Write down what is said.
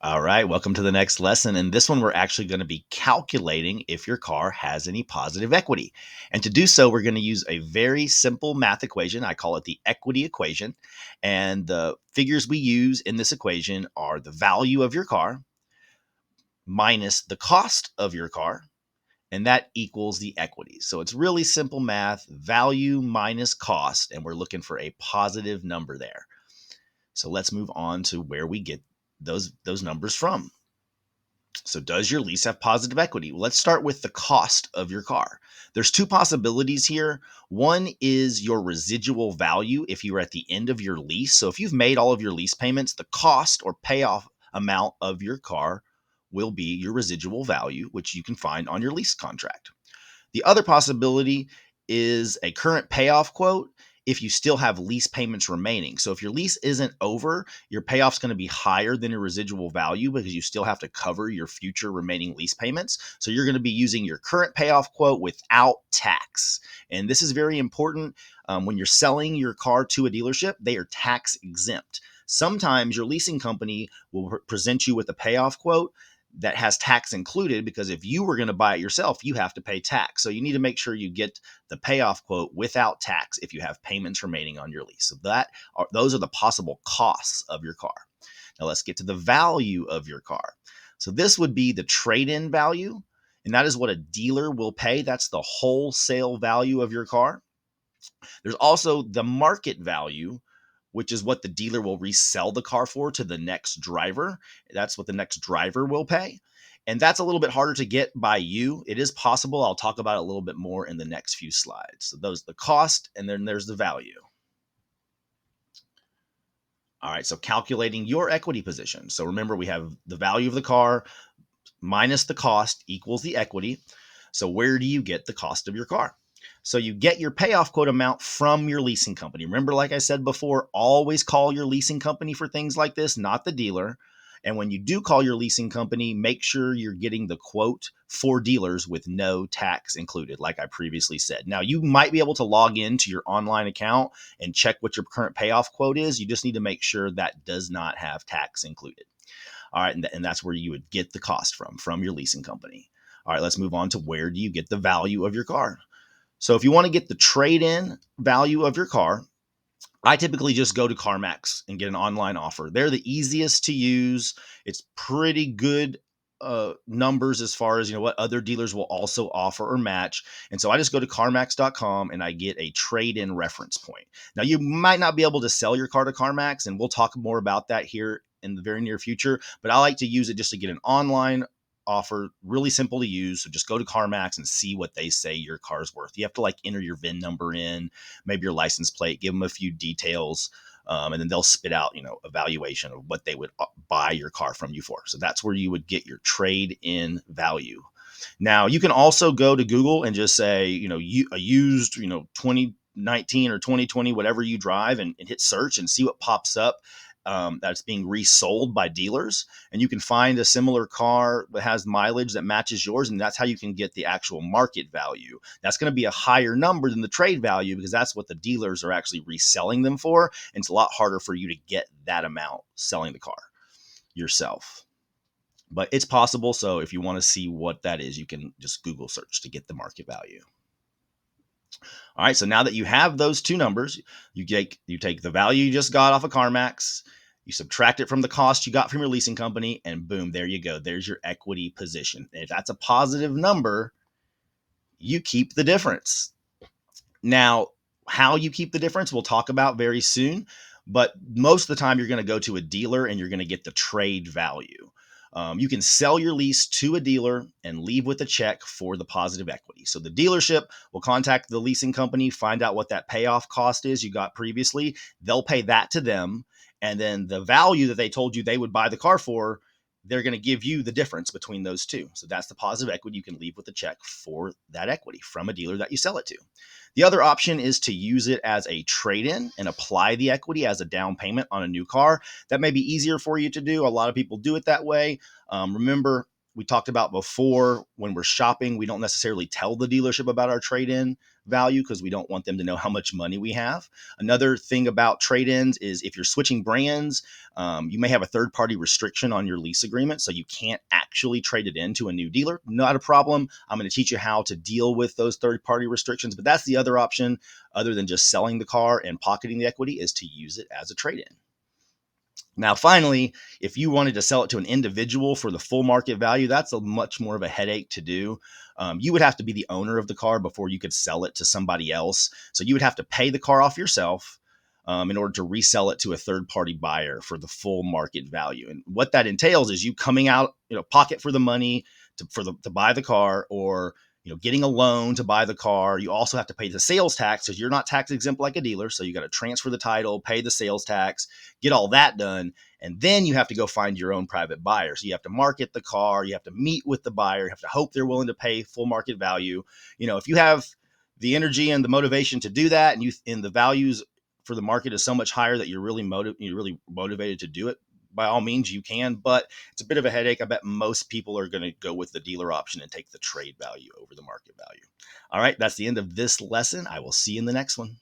All right, welcome to the next lesson. In this one, we're actually going to be calculating if your car has any positive equity. And to do so, we're going to use a very simple math equation. I call it the equity equation. And the figures we use in this equation are the value of your car minus the cost of your car, and that equals the equity. So it's really simple math, value minus cost, and we're looking for a positive number there. So let's move on to where we get those numbers from. So, does your lease have positive equity? Well, let's start with the cost of your car. There's two possibilities here. One is your residual value if you're at the end of your lease. So, if you've made all of your lease payments, the cost or payoff amount of your car will be your residual value, which you can find on your lease contract. The other possibility is a current payoff quote if you still have lease payments remaining. So if your lease isn't over, your payoff's going to be higher than your residual value because you still have to cover your future remaining lease payments. So you're going to be using your current payoff quote without tax. And this is very important. When you're selling your car to a dealership, they are tax exempt. Sometimes your leasing company will present you with a payoff quote that has tax included, because if you were going to buy it yourself, you have to pay tax. So you need to make sure you get the payoff quote without tax if you have payments remaining on your lease. So those are the possible costs of your car. Now let's get to the value of your car. So this would be the trade-in value, and that is what a dealer will pay. That's the wholesale value of your car. There's also the market value, which is what the dealer will resell the car for to the next driver. That's what the next driver will pay. And that's a little bit harder to get by you. It is possible. I'll talk about it a little bit more in the next few slides. So those the cost, and then there's the value. All right, so calculating your equity position. So remember, we have the value of the car minus the cost equals the equity. So where do you get the cost of your car? So you get your payoff quote amount from your leasing company. Remember, like I said before, always call your leasing company for things like this, not the dealer. And when you do call your leasing company, make sure you're getting the quote for dealers with no tax included, like I previously said. Now, you might be able to log into your online account and check what your current payoff quote is. You just need to make sure that does not have tax included. All right, and that's where you would get the cost from your leasing company. All right, let's move on to where do you get the value of your car. So if you want to get the trade-in value of your car, I typically just go to CarMax and get an online offer. They're the easiest to use. It's pretty good numbers as far as what other dealers will also offer or match. And so I just go to CarMax.com and I get a trade-in reference point. Now you might not be able to sell your car to CarMax, and we'll talk more about that here in the very near future. But I like to use it just to get an online offer, really simple to use. So just go to CarMax and see what they say your car's worth. You have to enter your VIN number in, maybe your license plate, give them a few details, and then they'll spit out, a valuation of what they would buy your car from you for. So that's where you would get your trade-in value. Now you can also go to Google and just say, a used, 2019 or 2020, whatever you drive, and hit search and see what pops up. That's being resold by dealers, and you can find a similar car that has mileage that matches yours, and that's how you can get the actual market value. That's going to be a higher number than the trade value because that's what the dealers are actually reselling them for, and it's a lot harder for you to get that amount selling the car yourself. But it's possible, so if you want to see what that is, you can just Google search to get the market value. All right, so now that you have those two numbers, you take the value you just got off of CarMax, you subtract it from the cost you got from your leasing company, and boom, there you go. There's your equity position. And if that's a positive number, you keep the difference. Now, how you keep the difference, we'll talk about very soon. But most of the time, you're going to go to a dealer and you're going to get the trade value. You can sell your lease to a dealer and leave with a check for the positive equity. So the dealership will contact the leasing company, find out what that payoff cost is you got previously. They'll pay that to them. And then the value that they told you they would buy the car for, they're going to give you the difference between those two. So that's the positive equity. You can leave with a check for that equity from a dealer that you sell it to. The other option is to use it as a trade-in and apply the equity as a down payment on a new car. That may be easier for you to do. A lot of people do it that way. Remember, we talked about before, when we're shopping, we don't necessarily tell the dealership about our trade-in value because we don't want them to know how much money we have. Another thing about trade-ins is if you're switching brands, you may have a third-party restriction on your lease agreement, so you can't actually trade it into a new dealer. Not a problem. I'm going to teach you how to deal with those third-party restrictions, but that's the other option, other than just selling the car and pocketing the equity, is to use it as a trade-in. Now, finally, if you wanted to sell it to an individual for the full market value, that's a much more of a headache to do. You would have to be the owner of the car before you could sell it to somebody else. So you would have to pay the car off yourself in order to resell it to a third-party buyer for the full market value. And what that entails is you coming out, pocket for the money to buy the car, or getting a loan to buy the car. You also have to pay the sales tax because you're not tax exempt like a dealer. So you got to transfer the title, pay the sales tax, get all that done. And then you have to go find your own private buyer. So you have to market the car. You have to meet with the buyer. You have to hope they're willing to pay full market value. If you have the energy and the motivation to do that, and the values for the market is so much higher that you're really motivated to do it, by all means you can, but it's a bit of a headache. I bet most people are going to go with the dealer option and take the trade value over the market value. All right, that's the end of this lesson. I will see you in the next one.